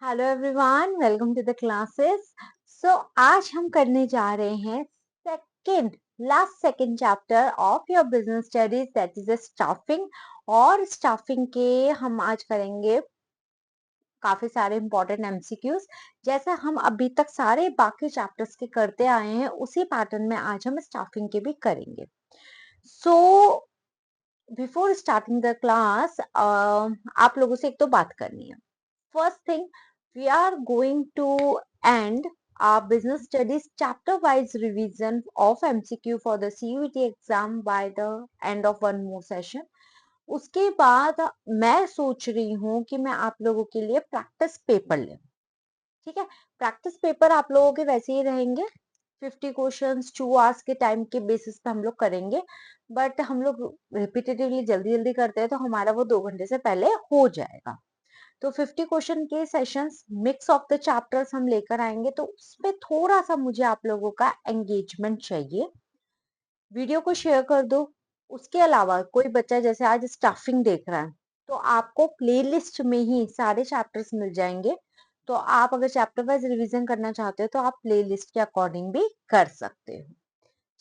Hello everyone, welcome to the classes. So आज हम करने जा रहे हैं second chapter of your business studies, that is staffing. और स्टाफिंग के हम आज करेंगे काफी सारे इंपॉर्टेंट एमसीक्यूज। जैसे हम अभी तक सारे बाकी चैप्टर्स के करते आए हैं, उसी पैटर्न में आज हम स्टाफिंग के भी करेंगे। So before starting the class आप लोगों से एक तो बात करनी है। First thing, we are going to end our business studies chapter wise revision of MCQ for the CUET exam by the end of one more session. उसके बाद मैं सोच रही हूँ कि मैं आप लोगों के लिए प्रैक्टिस पेपर ले। ठीक है, प्रैक्टिस पेपर आप लोगों के वैसे ही रहेंगे। 50 क्वेश्चंस 2 आवर्स के टाइम के बेसिस पे हम लोग करेंगे, बट हम लोग रिपीटेटिवली जल्दी जल्दी करते हैं तो हमारा वो 2 घंटे से पहले हो जाएगा। तो 50 क्वेश्चन के sessions mix of the chapters हम लेकर आएंगे, तो उसमें थोड़ा सा मुझे आप लोगों का एंगेजमेंट चाहिए। वीडियो को शेयर कर दो। उसके अलावा कोई बच्चा जैसे आज स्टाफिंग देख रहा है, तो आपको प्लेलिस्ट में ही सारे चैप्टर्स मिल जाएंगे। तो आप अगर चैप्टर वाइज रिवीजन करना चाहते हो तो आप प्लेलिस्ट के अकॉर्डिंग भी कर सकते हो।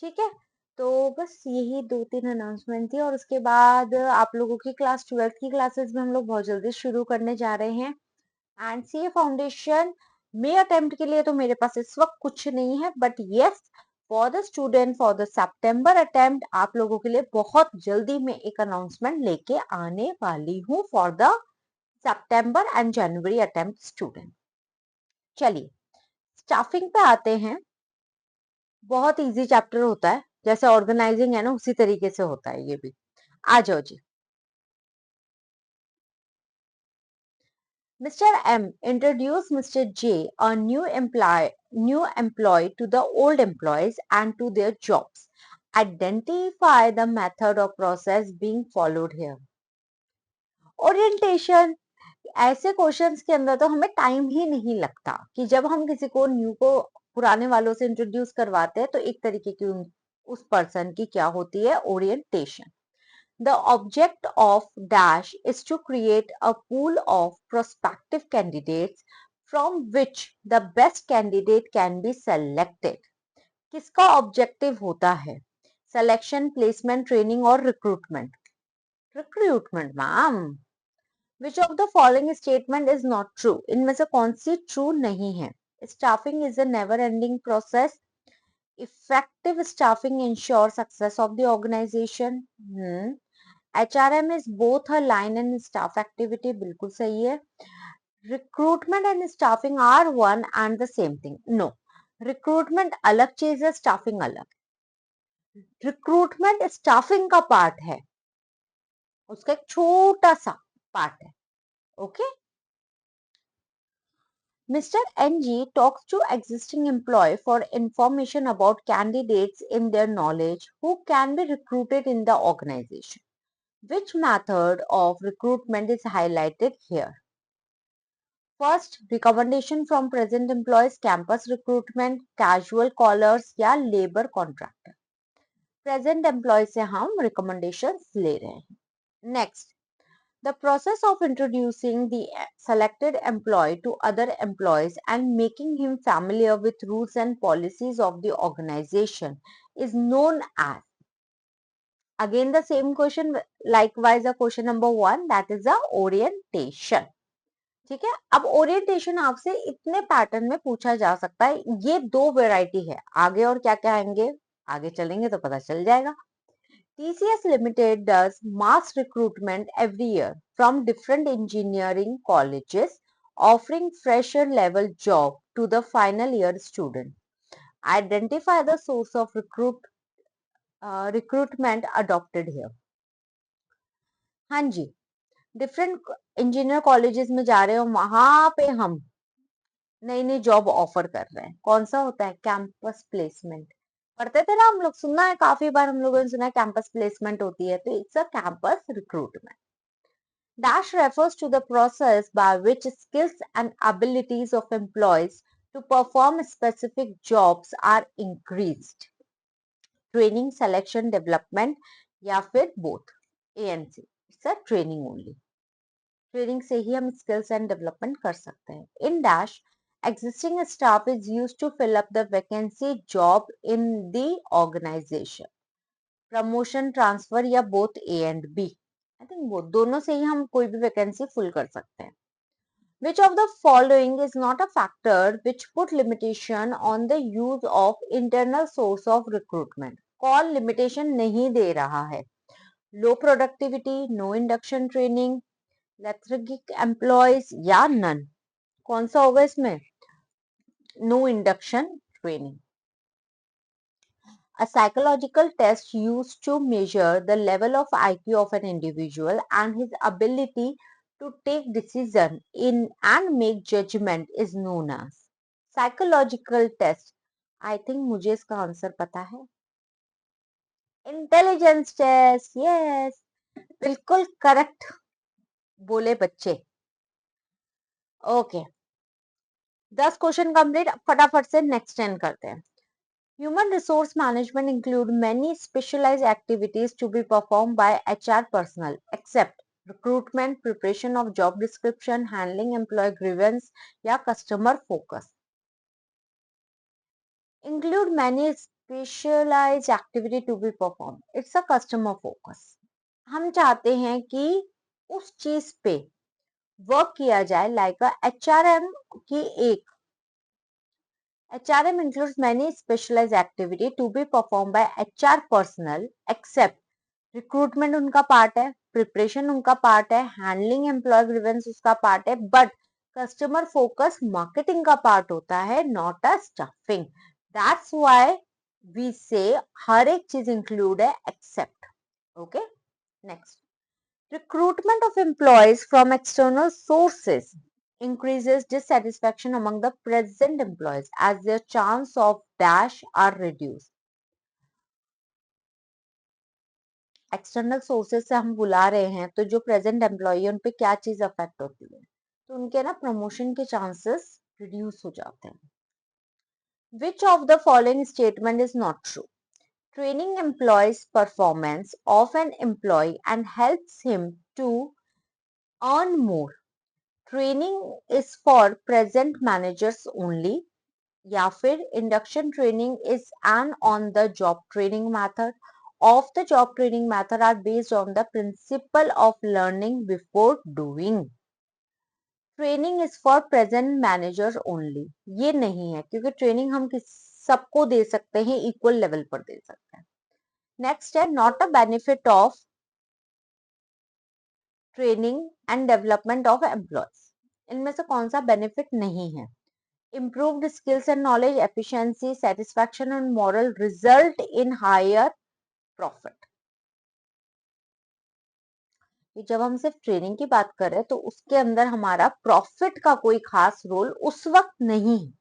ठीक है, तो बस यही 2-3 अनाउंसमेंट थी, और उसके बाद आप लोगों की क्लास 12th की क्लासेस भी हम लोग बहुत जल्दी शुरू करने जा रहे हैं। एंड सीए फाउंडेशन में अटेम्प्ट के लिए तो मेरे पास इस वक्त कुछ नहीं है, but yes, for the student for the September attempt आप लोगों के लिए बहुत जल्दी मैं एक अनाउंसमेंट लेके आने वाली हूँ for the September and January attempt student. चलिए स्टाफिंग पे आते हैं। बहुत इजी चैप्टर होता है, जैसे ऑर्गेनाइजिंग है ना, उसी तरीके से होता है ये भी। आ जाओ जी। Mr. M introduced Mr. J, a new employee to the old employees and to their jobs. Identify the method or process being followed here. Orientation, ऐसे क्वेश्चंस के अंदर तो हमें टाइम ही नहीं लगता कि जब हम किसी को न्यू को पुराने वालों से इंट्रोड्यूस करवाते हैं तो एक तरीके की उस पर्सन की क्या होती है, orientation. The object of dash is to create a pool of prospective candidates from which the best candidate can be selected. किसका ऑब्जेक्टिव होता है? सिलेक्शन, प्लेसमेंट, ट्रेनिंग और recruitment. Recruitment ma'am. Which of the following statement is not true? इनमें से कौन C true नहीं है? Staffing is a never ending process. Effective staffing ensures success of the organization. HRM is both a line and staff activity, बिल्कुल सही है। Recruitment and staffing are one and the same thing. No, recruitment अलग चीज है, staffing अलग। Recruitment staffing का part है, उसका एक छोटा सा पार्ट है। Okay. Mr. NG talks to existing employee for information about candidates in their knowledge who can be recruited in the organization. Which method of recruitment is highlighted here? First, recommendation from present employees, campus recruitment, casual callers या labor contractor. Present employees से हम recommendations ले रहे हैं. Next, the process of introducing the selected employee to other employees and making him familiar with rules and policies of the organization is known as. Again, the same question, likewise, a question number 1, that is the orientation. ठीक है, अब orientation आपसे इतने pattern में पूछा जा सकता है। ये 2 वैरायटी है, आगे और क्या क्या आएंगे आगे चलेंगे तो पता चल जाएगा। TCS Limited does mass recruitment every year from different engineering colleges, offering fresher level job to the final year student. Identify the source of recruitment adopted here. हाँ जी, डिफरेंट इंजीनियर कॉलेजेस में जा रहे हो, वहां पे हम नई नई जॉब ऑफर कर रहे हैं। कौन सा होता है? Campus placement. पढ़ते थे ना हम लोग, सुना है काफी बार हम लोगों ने सुना है कैंपस प्लेसमेंट होती है, तो it's a campus recruitment. Dash refers to the process by which skills and abilities of employees to perform specific jobs are increased. Training, selection, development या फिर both. ANC, it's a training only. Training से ही हम skills and development कर सकते हैं। In dash existing staff is used to fill up the vacancy job in the organization, promotion transfer या both A and B, I think वो दोनों से ही हम कोई भी वैकेंसी फुल कर सकते हैं। Which of the following is not a factor which put limitation on the use of internal source of recruitment? कौन लिमिटेशन नहीं दे रहा है? Low productivity, no induction training, lethargic employees या नन? कौन सा होगा इसमें? No induction training. A psychological test used to measure the level of IQ of an individual and his ability to take decision in and make judgment is known as psychological test. I think मुझे इसका answer पता है। Intelligence test, yes, बिल्कुल correct बोले बच्चे। Okay, 10 question complete, फटाफट से next 10 करते हैं। Human resource management include many specialized activities to be performed by HR personnel, except recruitment, preparation of job description, handling employee grievance या customer focus. Include many specialized activity to be performed. It's a customer focus. हम चाहते हैं कि उस चीज पे work किया जाए, लाइक HRM की एक HRM includes many specialized activity to be performed by HR personnel except recruitment उनका पार्ट है, प्रिपरेशन उनका पार्ट है, हैंडलिंग एम्प्लॉय ग्रीवेंस उसका पार्ट है, बट कस्टमर फोकस मार्केटिंग का पार्ट होता है, not a staffing. That's why we say हर एक चीज इंक्लूड है except. Okay, next, recruitment of employees from external sources increases dissatisfaction among the present employees as their chance of dash are reduced. External sources से हम बुला रहे हैं तो जो प्रेजेंट एम्प्लॉय है उन पे क्या चीज अफेक्ट होती है? तो उनके ना प्रमोशन के चांसेस रिड्यूस हो जाते हैं। Which of the following statement is not true? Training employees performance of an employee and helps him to earn more. Training is for present managers only, या फिर induction training is an on the job training method of the job training method are based on the principle of learning before doing. Training is for present manager only, ये नहीं है क्योंकि training हम सबको दे सकते हैं, इक्वल लेवल पर दे सकते हैं। नेक्स्ट है not a benefit of training and development of employees, इनमें से कौन सा बेनिफिट नहीं है? improved skills and knowledge, efficiency, satisfaction and moral result in higher profit। जब हम सिर्फ ट्रेनिंग की बात कर रहे हैं तो उसके अंदर हमारा प्रॉफिट का कोई खास रोल उस वक्त नहीं है।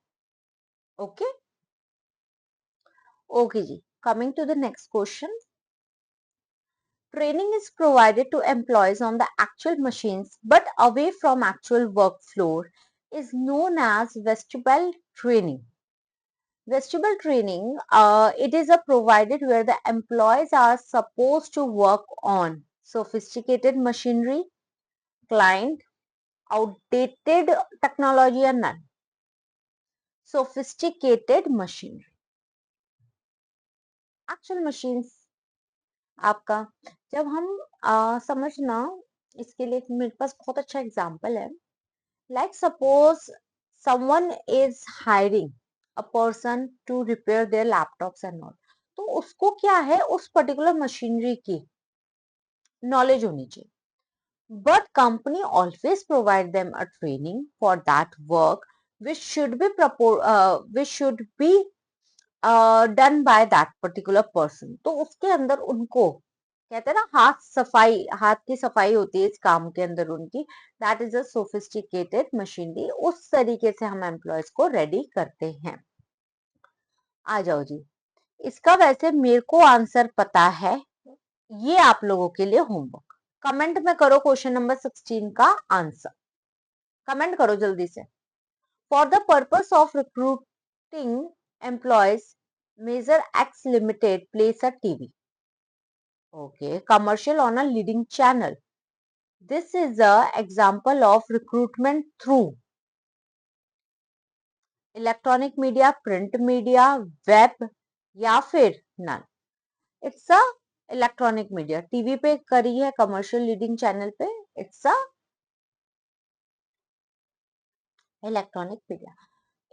ओके, ओके जी, coming to the next question. Training is provided to employees on the actual machines but away from actual work floor is known as vestibule training. Vestibule training, it is a provided where the employees are supposed to work on sophisticated machinery, client, outdated technology or none? Sophisticated machinery, actual machines आपका। जब हम समझना, इसके लिए मेरे पास बहुत अच्छा example है। Like suppose someone is hiring a person to repair their laptops and all, तो उसको क्या है, उस पर्टिकुलर मशीनरी की नॉलेज होनी चाहिए, but company always provide them a training for that work which should be done by that particular person. तो उसके अंदर उनको कहते हैं ना, हाथ की सफाई होती है इस काम के अंदर उनकी, that is a sophisticated machinery. उस तरीके से हम एम्प्लॉयज को रेडी करते हैं। आ जाओ जी, इसका वैसे मेरे को आंसर पता है, ये आप लोगों के लिए होमवर्क। कमेंट में करो क्वेश्चन नंबर 16 का आंसर, कमेंट करो जल्दी से। For the purpose of recruiting employees Major X Limited plays a TV, okay, commercial on a leading channel. This is a example of recruitment through electronic media, print media, web या फिर none. It's a electronic media, TV पे करी है, commercial leading channel पे, it's a electronic media.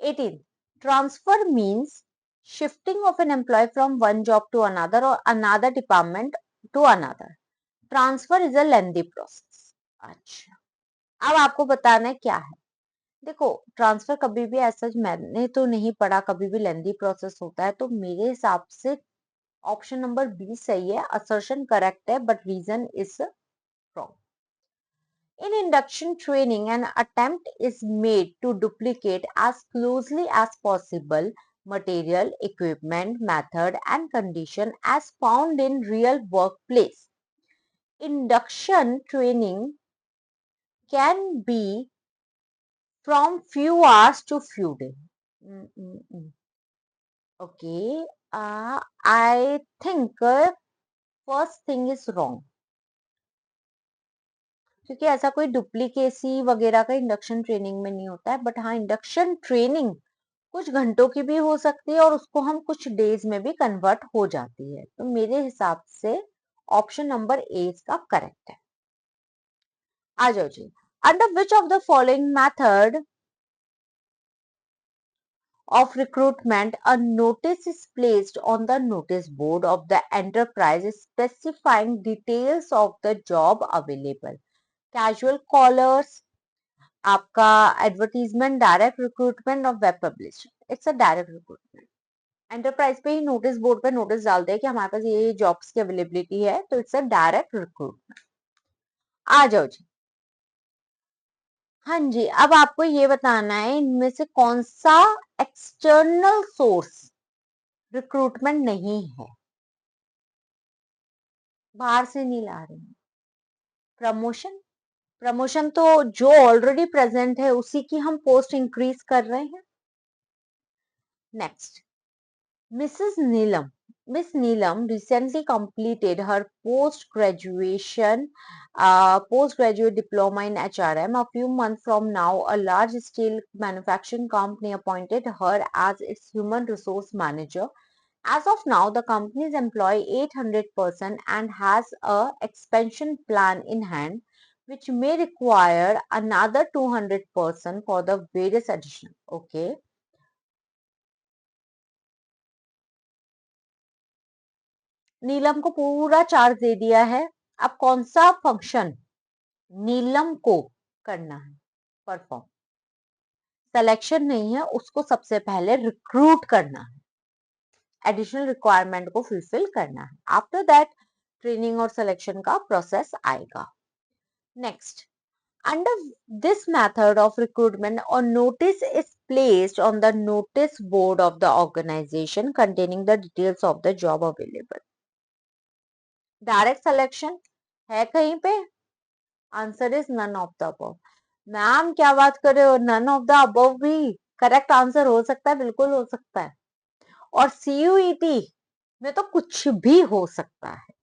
18, transfer means shifting of an employee from one job to another or another department to another. Transfer is a lengthy process. अच्छा, अब आपको बताना है क्या है। देखो, ट्रांसफर कभी भी ऐसा मैंने तो नहीं पढ़ा कभी भी लेंदी प्रोसेस होता है, तो मेरे हिसाब से ऑप्शन नंबर बी सही है, असर्शन करेक्ट है, but reason is wrong. In induction training, an attempt is made to duplicate as closely as possible material, equipment, method, and condition as found in real workplace. Induction training can be from few hours to few days. Mm, mm, mm. Okay, I think first thing is wrong. क्योंकि ऐसा कोई duplicacy वगैरह का induction training में नहीं होता है, but हाँ, इंडक्शन ट्रेनिंग कुछ घंटों की भी हो सकती है और उसको हम कुछ डेज में भी कन्वर्ट हो जाती है। तो मेरे हिसाब से ऑप्शन नंबर ए इसका करेक्ट है। आ जाओ जी। Under which of the following method of recruitment, a notice is placed on the notice board of the enterprise specifying details of the job available. Casual callers, आपका advertisement, direct recruitment और web publishing. It's a direct recruitment. Enterprise पे ही notice board पे notice डालते हैं कि हमारे पास ये jobs की अवेलेबिलिटी है, तो इट्स अ डायरेक्ट रिक्रूटमेंट। आ जाओ जी। हाँ जी, अब आपको ये बताना है इनमें से कौन सा एक्सटर्नल सोर्स रिक्रूटमेंट नहीं है, बाहर से नहीं ला रहे हैं। प्रमोशन, प्रमोशन तो जो ऑलरेडी प्रेजेंट है उसी की हम पोस्ट इंक्रीज कर रहे हैं। Next, Mrs. Neelam. Miss Neelam recently completed her postgraduate diploma in HRM. A few months from now, a large-scale manufacturing company appointed her as its human resource manager. As of now, the companies employ 800% and has a expansion plan in hand, which may require another 200% for the various additional. Okay. नीलम को पूरा charge दे दिया है। अब कौन सा function नीलम को करना है परफॉर्म? सिलेक्शन नहीं है, उसको सबसे पहले रिक्रूट करना है, एडिशनल रिक्वायरमेंट को फुलफिल करना है। आफ्टर दैट ट्रेनिंग और सिलेक्शन का प्रोसेस आएगा। Next, under this method of recruitment, a notice is placed on the notice board of the organization containing the details of the job available. Direct selection है कहीं पे? Answer is none of the above. Ma'am क्या बात कर रहे हो, none of the above भी correct answer हो सकता है, बिल्कुल हो सकता है। और सीयूईटी में तो कुछ भी हो सकता है।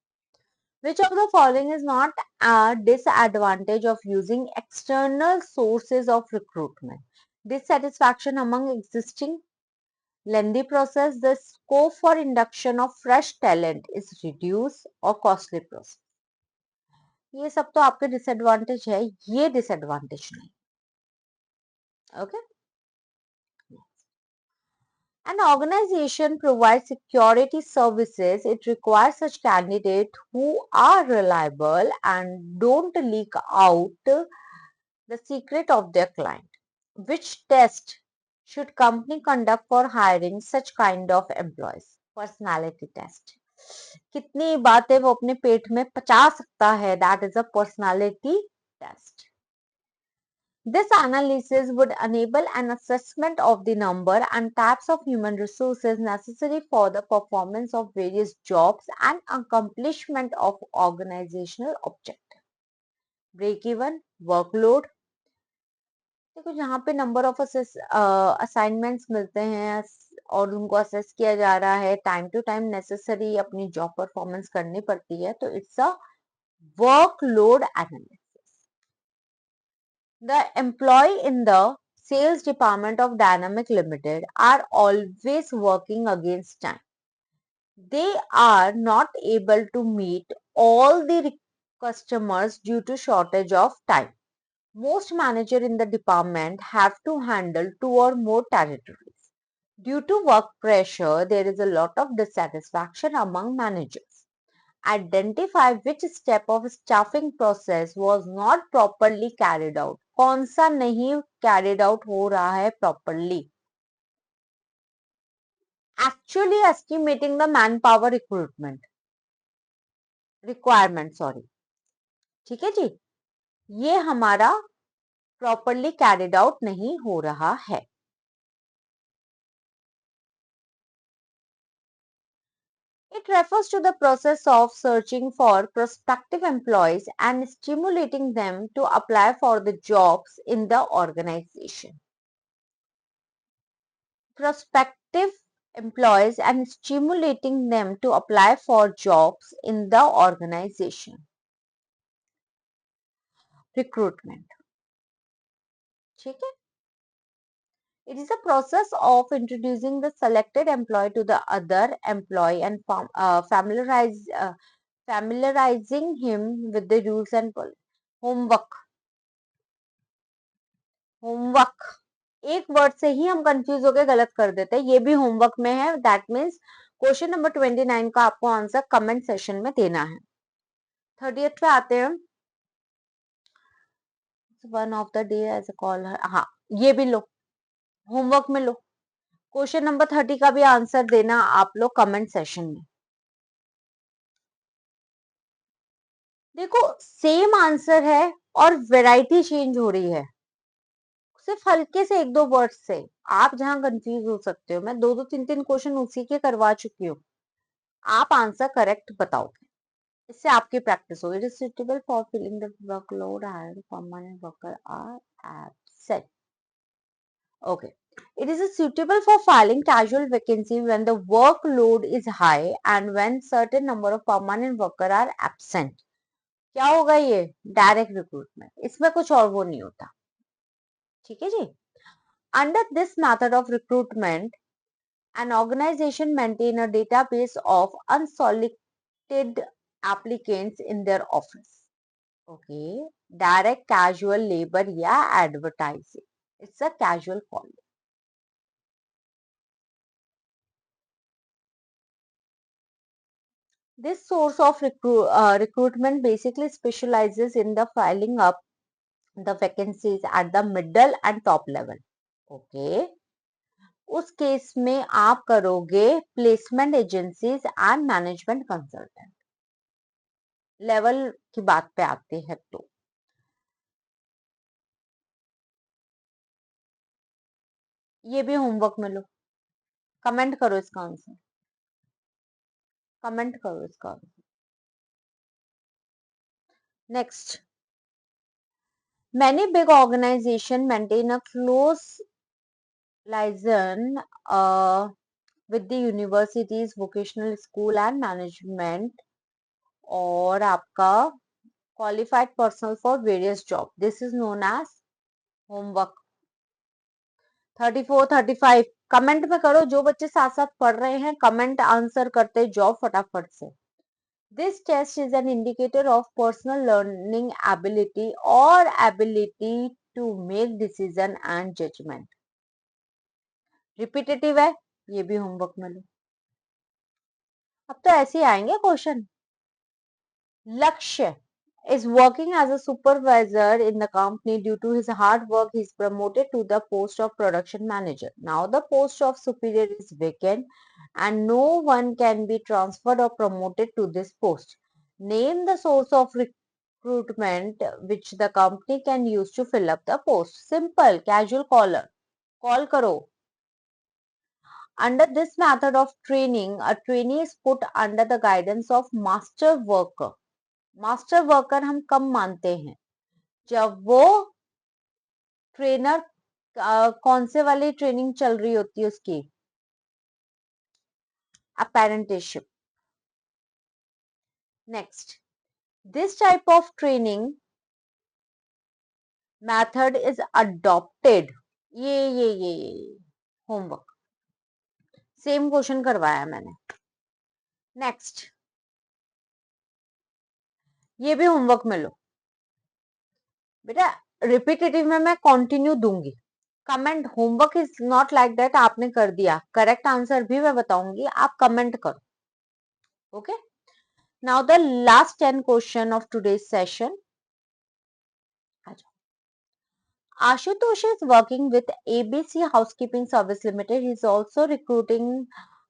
Which of the following is not a disadvantage of using external sources of recruitment? Dissatisfaction among existing, lengthy process, the scope for induction of fresh talent is reduced, or costly process? ये सब तो आपके disadvantage है, ये disadvantage नहीं। Okay. An organization provides security services. It requires such candidates who are reliable and don't leak out the secret of their client. Which test should company conduct for hiring such kind of employees? Personality test. कितनी बातें वो अपने पेट में पचा सकता है, that is a personality test. This analysis would enable an assessment of the number and types of human resources necessary for the performance of various jobs and accomplishment of organizational objectives. Break even, workload। देखो, जहाँ पे number of assignments मिलते हैं और उनको assess किया जा रहा है, टाइम टू टाइम नेसेसरी अपनी जॉब परफॉर्मेंस करनी पड़ती है, तो it's a workload analysis. The employee in the sales department of Dynamic Limited are always working against time. They are not able to meet all the customers due to shortage of time. Most managers in the department have to handle two or more territories. Due to work pressure, there is a lot of dissatisfaction among managers. Identify which step of staffing process was not properly carried out. कौन सा नहीं carried out हो रहा है properly. Actually estimating the manpower requirement, sorry. ठीक है जी, ये हमारा properly carried out नहीं हो रहा है. It refers to the process of searching for prospective employees and stimulating them to apply for the jobs in the organization. Prospective employees and stimulating them to apply for jobs in the organization. Recruitment. ठीक है? It is a process of introducing the selected employee to the other employee and familiarizing him with the rules and policies. Homework. Homework, एक word से ही हम confuse होकर गलत कर देते हैं. ये भी होमवर्क में है. दैट मीन्स क्वेश्चन नंबर 29 का आपको आंसर कमेंट सेशन में देना है. 30th पे आते हैं. One of the day as a call. हाँ, ये भी लो, होमवर्क में लो. क्वेश्चन नंबर 30 का भी आंसर देना आप लोग कमेंट सेशन में. देखो, सेम आंसर है और वैरायटी चेंज हो रही है. सिर्फ हल्के से एक दो वर्ड से आप जहां कंफ्यूज हो सकते हो. मैं दो दो तीन तीन क्वेश्चन उसी के करवा चुकी हूँ. आप आंसर करेक्ट बताओगे, इससे आपकी प्रैक्टिस होगी. It is suitable for filling the workload and permanent worker are absent. Okay. It is suitable for filing casual vacancy when the workload is high and when certain number of permanent worker are absent. क्या होगा ये? Direct recruitment. इसमें कुछ और वो नहीं होता. ठीक है जी. Under this method of recruitment, an organization maintain a database of unsolicited applicants in their office. Okay. Direct casual labor या advertising. It's a casual call. This source of recruitment basically specializes in the filing up the vacancies at the middle and top level. Okay. उस case में आप करोगे placement agencies and management consultant. Level की बात पे आते हैं तो ये भी होमवर्क में लो. कमेंट करो इसका आंसर. कमेंट करो इसका answer. Next. Many big organizations maintain a close liaison with the universities, vocational school and management और आपका qualified personnel for various jobs. This is known as homework. 34, 35 comment में करो. जो बच्चे साथ साथ पढ़ रहे हैं कमेंट आंसर करते जाओ फटाफट से. This test is an indicator of personal learning ability or ability to make decision and judgment. Repetitive है, ये भी होमवर्क में लो. अब तो ऐसे ही आएंगे क्वेश्चन. लक्ष्य is working as a supervisor in the company. Due to his hard work, he is promoted to the post of production manager. Now the post of superior is vacant and no one can be transferred or promoted to this post. Name the source of recruitment which the company can use to fill up the post. Simple, casual caller. Call karo. Under this method of training, a trainee is put under the guidance of master worker. Master worker हम कब मानते हैं? जब वो trainer कौन से वाली training चल रही होती है उसकी? Apprenticeship. Next. This type of training method is adopted. ये होमवर्क, सेम क्वेश्चन करवाया मैंने। नेक्स्ट, ये भी होमवर्क में लो बेटा, रिपीटेटिव में मैं कंटिन्यू दूंगी। Comment, homework is not like that आपने कर दिया, करेक्ट आंसर भी मैं बताऊंगी, आप कमेंट करो। Okay, now the last 10 question of today's session. Ashutosh is working with ABC Housekeeping Service Limited. He is also recruiting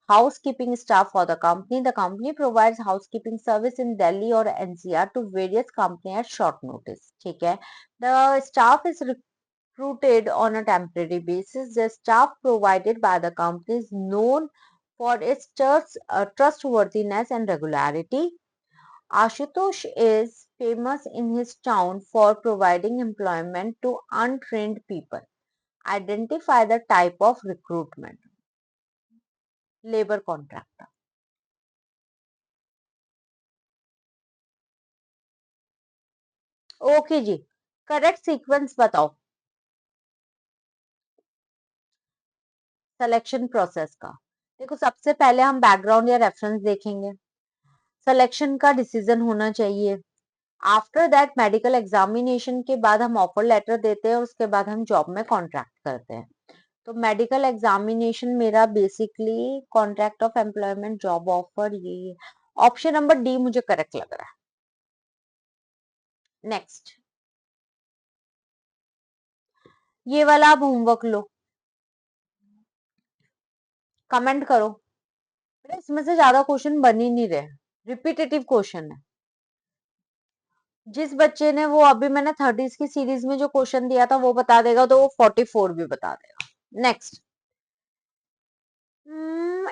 housekeeping staff for the company. The company provides housekeeping service in Delhi or NCR to various companies at short notice. ठीक है, the staff is recruited on a temporary basis. The staff provided by the company is known for its trustworthiness and regularity. Ashutosh is famous in his town for providing employment to untrained people. Identify the type of recruitment. Labor contractor. Okay जी, correct sequence बताओ selection process का। देखो, सबसे पहले हम background या reference देखेंगे, selection का डिसीजन होना चाहिए, आफ्टर दैट मेडिकल एग्जामिनेशन के बाद हम ऑफर लेटर देते हैं और उसके बाद हम जॉब में कॉन्ट्रैक्ट करते हैं। तो मेडिकल एग्जामिनेशन मेरा basically contract of employment job offer, ये ऑप्शन नंबर डी मुझे करेक्ट लग रहा है। नेक्स्ट, ये वाला आप होमवर्क लो, कमेंट करो। इसमें से ज्यादा क्वेश्चन बन ही नहीं रहे, रिपीटेटिव क्वेश्चन है। जिस बच्चे ने वो अभी मैंने 30s की सीरीज में जो क्वेश्चन दिया था वो बता देगा तो वो 44 भी बता देगा। Next,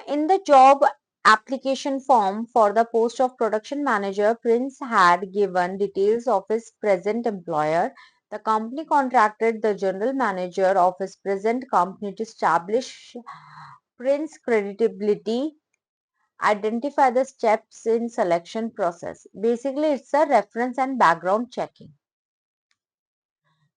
in the job application form for the post of production manager, Prince had given details of his present employer. The company contracted the general manager of his present company to establish Prince's credibility. Identify the steps in selection process. Basically, it's a reference and background checking.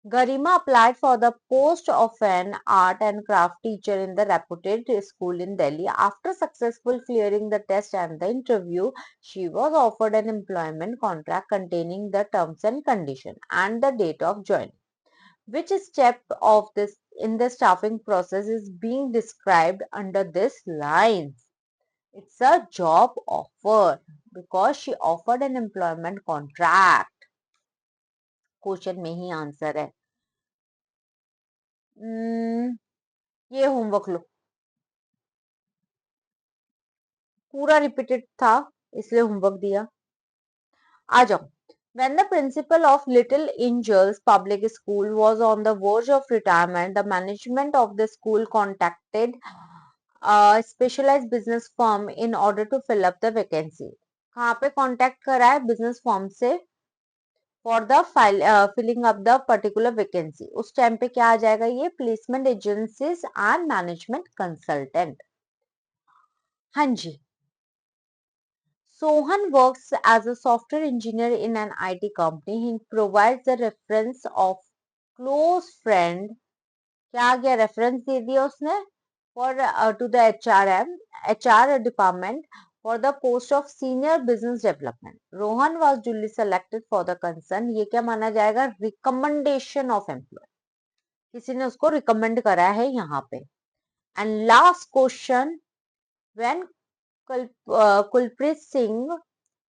Garima applied for the post of an art and craft teacher in the reputed school in Delhi. After successfully clearing the test and the interview, she was offered an employment contract containing the terms and conditions and the date of joining. Which step of this in the staffing process is being described under this line? It's a job offer because she offered an employment contract. Question में ही answer है। ये homework लो, पूरा repeated था इसलिए homework दिया। आ जाओ। When the principal of Little Angels Public School was on the verge of retirement, the management of the school contacted a specialized business firm in order to fill up the vacancy. कहाँ पे contact करा है? Business form से, for the filling up the particular vacancy. उस time पे क्या आ जाएगा? ये placement agencies and management consultant. हाँ जी, Sohan works as a software engineer in an IT company. He provides the reference of close friend. क्या आ गया? रेफरेंस दे दिया उसने for to the HR department for the post of senior business development. Rohan was duly selected for the concern. ये क्या माना जाएगा? Recommendation of employee. किसी ने उसको recommend करा है यहाँ पे। And last question, when Kulpreet Singh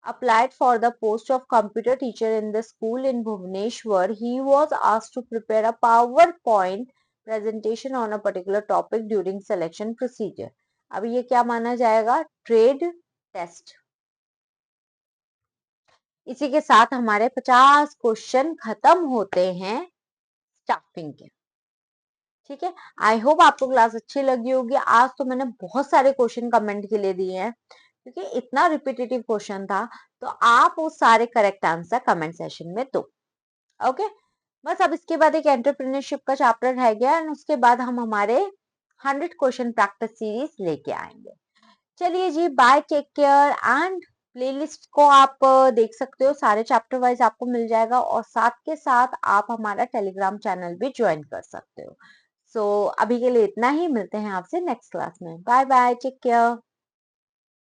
applied for the post of computer teacher in the school in Bhubaneswar, he was asked to prepare a PowerPoint presentation on a particular topic during selection procedure. अब ये क्या माना जाएगा? Trade test. इसी के साथ हमारे 50 question खत्म होते हैं स्टाफिंग के। ठीक है, आई होप आपको क्लास अच्छी लगी होगी। आज तो मैंने बहुत सारे क्वेश्चन कमेंट के लिए दिए हैं क्योंकि इतना रिपीटेटिव क्वेश्चन था, तो आप वो सारे करेक्ट आंसर कमेंट सेशन में दो। ओके, बस अब इसके बाद एक एंटरप्रेन्योरशिप का चैप्टर रह गया है, उसके बाद हम हमारे 100 क्वेश्चन प्रैक्टिस सीरीज लेके आएंगे। चलिए जी, bye, take care and playlist को आप देख सकते हो, सारे चैप्टर वाइज आपको मिल जाएगा और साथ के साथ आप हमारा टेलीग्राम चैनल भी ज्वाइन कर सकते हो। सो अभी के लिए इतना ही, मिलते हैं आपसे नेक्स्ट क्लास में। Bye bye, take care.